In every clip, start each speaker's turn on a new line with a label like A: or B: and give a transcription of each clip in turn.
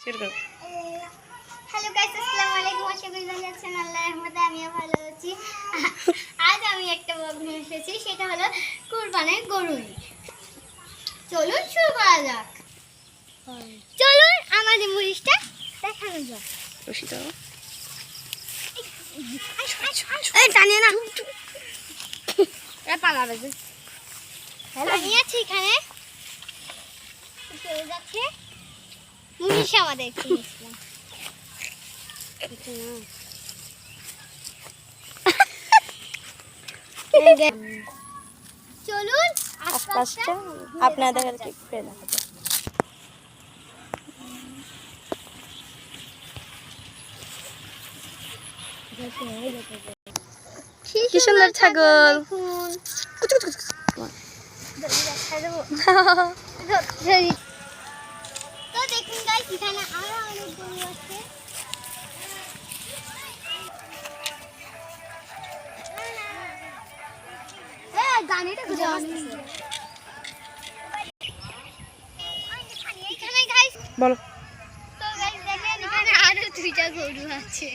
A: Hello guys, আসসালামু আলাইকুম। আশা করি ভালো আছেন। আল্লাহর রহমতে আমিও ভালো আছি। আজ আমি একটা ব্লগ নিয়ে এসেছি, সেটা হলো কুরবানির গরু। চলুন শুরু করা যাক। চলুন আমাদের মরিচটা দেখানো যাক। এই টানিয়ে না, পালাবে। টানিয়ে আছে এখানে চলে যাচ্ছে মরিচ আমাদের একটু মিশলাম। চলুন আশপাশটা
B: আপনাদের আর কি ঘুরে দেখাবো। কি সুন্দর ছাগল।
A: তো দেখুন গাইস, এখানে আরো অনেক গরু আছে।
B: বলো।
A: তো গাইস দেখেন, এখানে আরো দুইটা গরু আছে।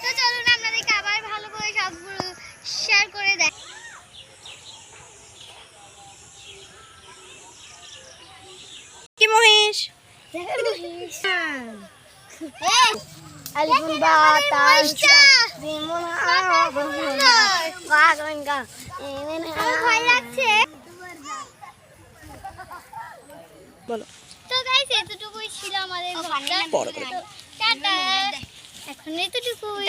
A: তো চলুন আপনাদেরকে আবার ভালো করে সবগুলো শেয়ার করে দেয়।
B: কি মহিষ?
A: আলিফুন বা তালসা বিমুন আগনগা ভয় লাগছে।
B: বলো।
A: তো গাইস এতটুকুই ছিল আমাদের ব্লগটা। টাটা, এখন এতটুকুই।